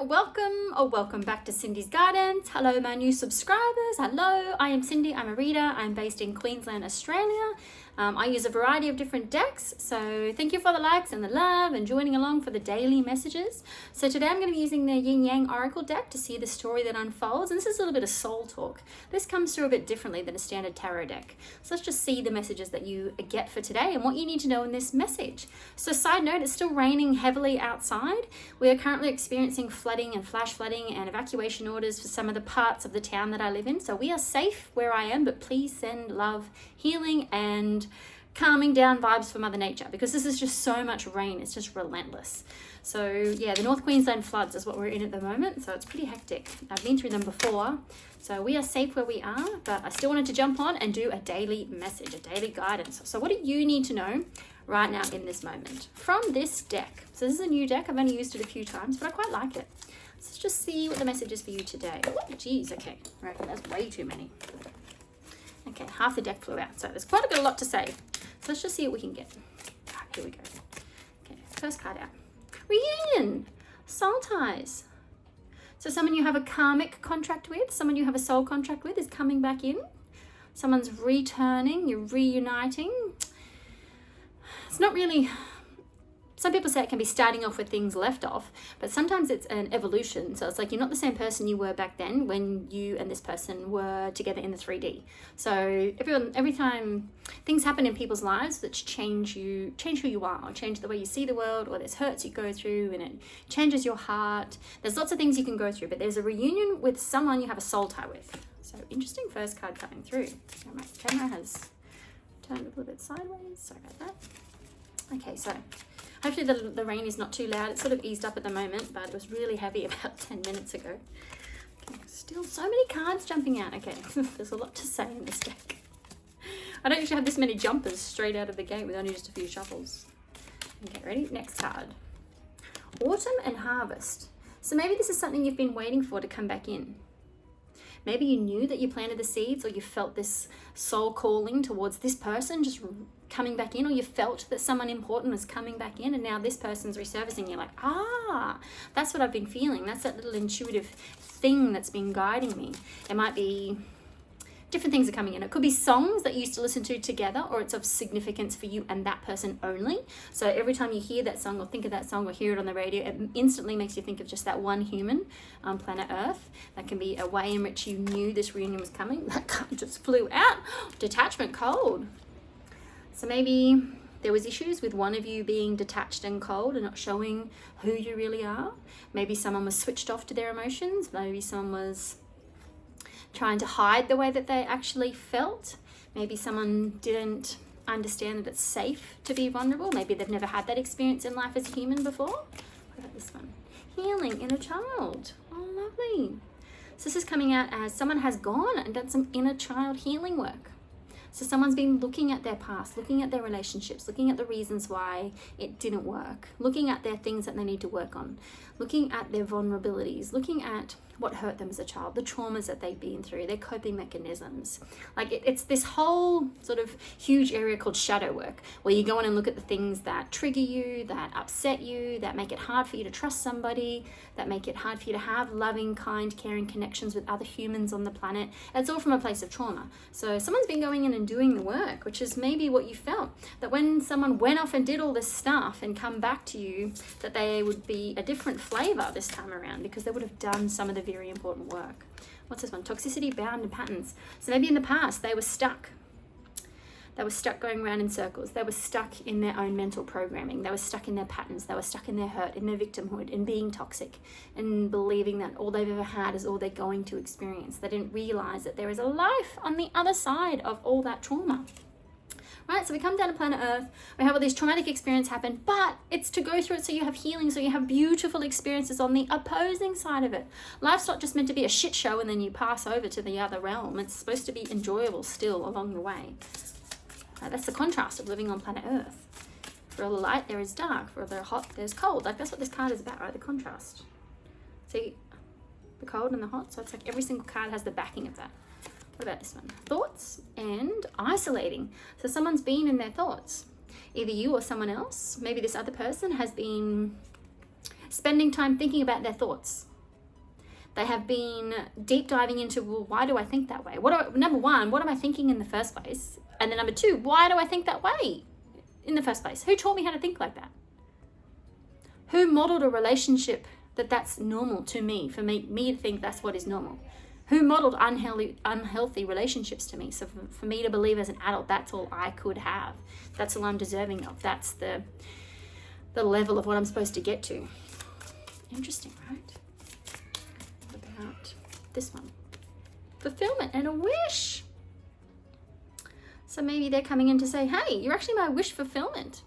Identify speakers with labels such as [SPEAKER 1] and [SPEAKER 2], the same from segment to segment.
[SPEAKER 1] welcome back to Cindy's Guidance. Hello, my new subscribers. Hello, I am Cindy. I'm a reader. I'm based in Queensland, Australia. I use a variety of different decks, so thank you for the likes and the love and joining along for the daily messages. So today I'm going to be using the Yin Yang Oracle deck to see the story that unfolds, and this is a little bit of soul talk. This comes through a bit differently than a standard tarot deck. So let's just see the messages that you get for today and what you need to know in this message. So side note, it's still raining heavily outside. We are currently experiencing flooding and flash flooding and evacuation orders for some of the parts of the town that I live in. So we are safe where I am, but please send love, healing, and calming down vibes for Mother Nature, because this is just so much rain. It's just relentless. So yeah, the North Queensland floods is what we're in at the moment. So it's pretty hectic. I've been through them before. So we are safe where we are, but I still wanted to jump on and do a daily message, a daily guidance. So what do you need to know right now in this moment from this deck? So this is a new deck. I've only used it a few times, but I quite like it. So let's just see what the message is for you today. Oh, geez, okay. Right, that's way too many. Okay, half the deck flew out, so there's quite a lot to say. So let's just see what we can get. All right, here we go. Okay, first card out. Reunion, soul ties. So someone you have a karmic contract with, someone you have a soul contract with is coming back in. Someone's returning, you're reuniting. It's not really... Some people say it can be starting off with things left off, but sometimes it's an evolution. So it's like you're not the same person you were back then when you and this person were together in the 3D. So every time things happen in people's lives that change who you are, or change the way you see the world, or there's hurts you go through and it changes your heart. There's lots of things you can go through, but there's a reunion with someone you have a soul tie with. So interesting first card coming through. Now my camera has turned a little bit sideways. Sorry about that. Okay, so hopefully the rain is not too loud. It's sort of eased up at the moment, but it was really heavy about 10 minutes ago. Okay, still so many cards jumping out. Okay, there's a lot to say in this deck. I don't usually have this many jumpers straight out of the gate with only just a few shuffles. Okay, ready? Next card. Autumn and harvest. So maybe this is something you've been waiting for to come back in. Maybe you knew that you planted the seeds, or you felt this soul calling towards this person just coming back in, or you felt that someone important was coming back in, and now this person's resurfacing. You're like, that's what I've been feeling. That's that little intuitive thing that's been guiding me. It might be different things are coming in. It could be songs that you used to listen to together, or it's of significance for you and that person only. So every time you hear that song or think of that song or hear it on the radio, it instantly makes you think of just that one human on planet Earth. That can be a way in which you knew this reunion was coming. That card just flew out. Detachment, cold. So maybe there was issues with one of you being detached and cold and not showing who you really are. Maybe someone was switched off to their emotions. Maybe someone was trying to hide the way that they actually felt. Maybe someone didn't understand that it's safe to be vulnerable. Maybe they've never had that experience in life as a human before. What about this one? Healing inner child. Oh, lovely. So this is coming out as someone has gone and done some inner child healing work. So someone's been looking at their past, looking at their relationships, looking at the reasons why it didn't work, looking at their things that they need to work on, looking at their vulnerabilities, looking at what hurt them as a child, the traumas that they've been through, their coping mechanisms. Like it's this whole sort of huge area called shadow work, where you go in and look at the things that trigger you, that upset you, that make it hard for you to trust somebody, that make it hard for you to have loving, kind, caring connections with other humans on the planet. And it's all from a place of trauma. So someone's been going in and doing the work, which is maybe what you felt, that when someone went off and did all this stuff and come back to you, that they would be a different flavor this time around, because they would have done some of the very important work. What's this one? Toxicity, bound, and patterns. So maybe in the past they were stuck. They were stuck going around in circles. They were stuck in their own mental programming. They were stuck in their patterns. They were stuck in their hurt, in their victimhood, in being toxic, and believing that all they've ever had is all they're going to experience. They didn't realize that there is a life on the other side of all that trauma. Right, so we come down to planet Earth, we have all these traumatic experiences happen, but it's to go through it so you have healing, so you have beautiful experiences on the opposing side of it. Life's not just meant to be a shit show and then you pass over to the other realm. It's supposed to be enjoyable still along the way. That's the contrast of living on planet Earth. For all the light, there is dark. For all the hot, there's cold. Like that's what this card is about, right? The contrast. See, the cold and the hot. So it's like every single card has the backing of that. What about this one? Thoughts and isolating. So someone's been in their thoughts. Either you or someone else. Maybe this other person has been spending time thinking about their thoughts. They have been deep diving into, well, why do I think that way? Number one, what am I thinking in the first place? And then number two, why do I think that way in the first place? Who taught me how to think like that? Who modeled a relationship that's normal to me, for me to think that's what is normal? Who modeled unhealthy relationships to me? So for me to believe as an adult, that's all I could have. That's all I'm deserving of. That's the level of what I'm supposed to get to. Interesting, right? What about this one? Fulfillment and a wish. So maybe they're coming in to say, hey, you're actually my wish fulfillment.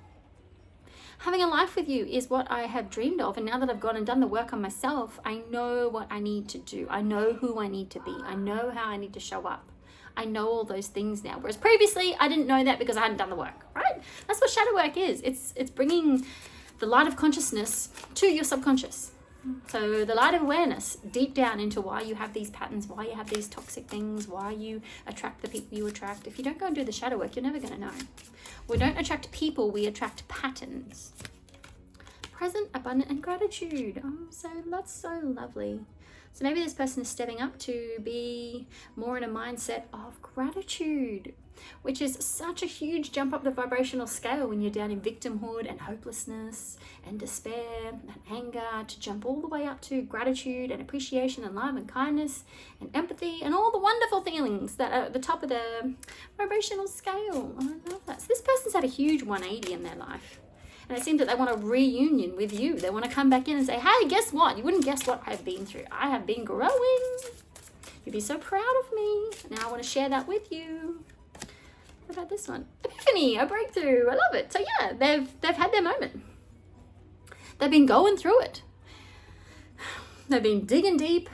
[SPEAKER 1] Having a life with you is what I have dreamed of. And now that I've gone and done the work on myself, I know what I need to do. I know who I need to be. I know how I need to show up. I know all those things now. Whereas previously, I didn't know that because I hadn't done the work, right? That's what shadow work is. It's bringing the light of consciousness to your subconscious. So the light of awareness deep down into why you have these patterns, why you have these toxic things, why you attract the people you attract. If you don't go and do the shadow work, you're never going to know. We don't attract people, we attract patterns. Present, abundant, and gratitude. Oh, so that's so lovely. So maybe this person is stepping up to be more in a mindset of gratitude, which is such a huge jump up the vibrational scale when you're down in victimhood and hopelessness and despair and anger, to jump all the way up to gratitude and appreciation and love and kindness and empathy and all the wonderful feelings that are at the top of the vibrational scale. I love that. So this person's had a huge 180 in their life. And it seems that they want a reunion with you. They want to come back in and say, hey, guess what? You wouldn't guess what I've been through. I have been growing. You'd be so proud of me. Now I want to share that with you. What about this one? Epiphany, a breakthrough. I love it. So yeah, they've had their moment. They've been going through it. They've been digging deep,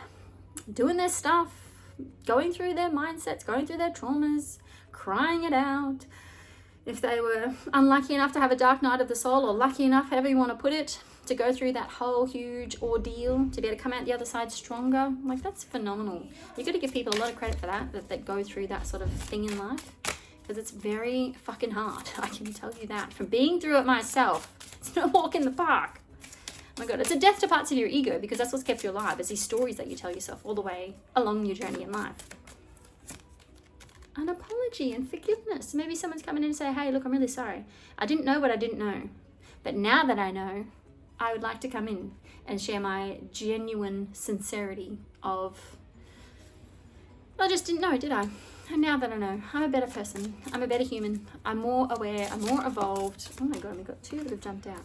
[SPEAKER 1] doing their stuff, going through their mindsets, going through their traumas, crying it out. If they were unlucky enough to have a dark night of the soul, or lucky enough, however you want to put it, to go through that whole huge ordeal, to be able to come out the other side stronger, like that's phenomenal. You've got to give people a lot of credit for that go through that sort of thing in life, because it's very fucking hard. I can tell you that. From being through it myself, it's no walk in the park. Oh my God, it's a death to parts of your ego, because that's what's kept you alive, is these stories that you tell yourself all the way along your journey in life. An apology and forgiveness. Maybe someone's coming in and say, hey, look, I'm really sorry. I didn't know what I didn't know. But now that I know, I would like to come in and share my genuine sincerity of, I just didn't know, did I? And now that I know, I'm a better person. I'm a better human. I'm more aware. I'm more evolved. Oh my God, we've got two that have jumped out.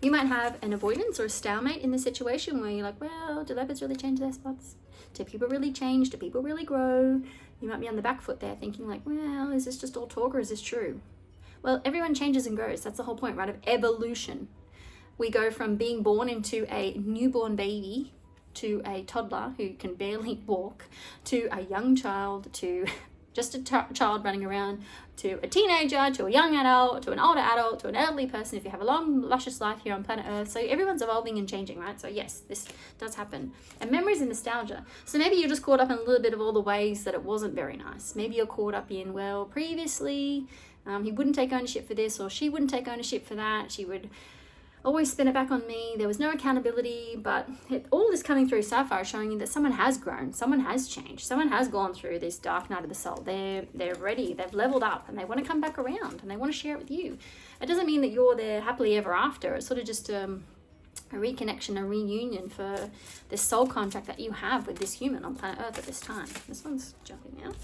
[SPEAKER 1] You might have an avoidance or a stalemate in the situation where you're like, well, do leopards really change their spots? Do people really change? Do people really grow? You might be on the back foot there thinking like, well, is this just all talk or is this true? Well, everyone changes and grows. That's the whole point, right, of evolution. We go from being born into a newborn baby to a toddler who can barely walk, to a young child, to just a child running around, to a teenager, to a young adult, to an older adult, to an elderly person if you have a long, luscious life here on planet Earth. So everyone's evolving and changing, right? So yes, this does happen. And memories and nostalgia. So maybe you're just caught up in a little bit of all the ways that it wasn't very nice. Maybe you're caught up in, well, previously, he wouldn't take ownership for this, or she wouldn't take ownership for that. She would always spin it back on me. There was no accountability, but all this coming through Sapphire showing you that someone has grown, someone has changed, someone has gone through this dark night of the soul. They're ready, they've leveled up, and they want to come back around, and they want to share it with you. It doesn't mean that you're there happily ever after. It's sort of just a reconnection, a reunion for this soul contract that you have with this human on planet Earth at this time. This one's jumping out.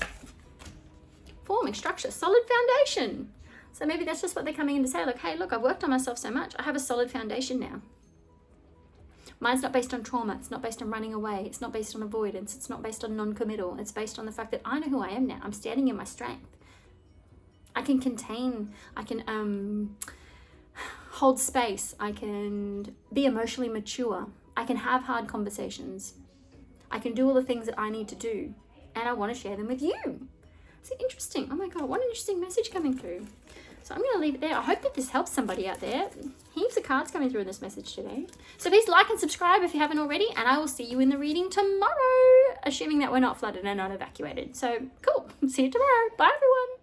[SPEAKER 1] Forming structure, solid foundation. So maybe that's just what they're coming in to say, like, hey, look, I've worked on myself so much. I have a solid foundation now. Mine's not based on trauma. It's not based on running away. It's not based on avoidance. It's not based on non-committal. It's based on the fact that I know who I am now. I'm standing in my strength. I can contain. I can hold space. I can be emotionally mature. I can have hard conversations. I can do all the things that I need to do. And I want to share them with you. It's interesting. Oh my God, what an interesting message coming through. So I'm going to leave it there. I hope that this helps somebody out there. Heaps of cards coming through in this message today. So please like and subscribe if you haven't already, and I will see you in the reading tomorrow, assuming that we're not flooded and not evacuated. So cool. See you tomorrow. Bye, everyone.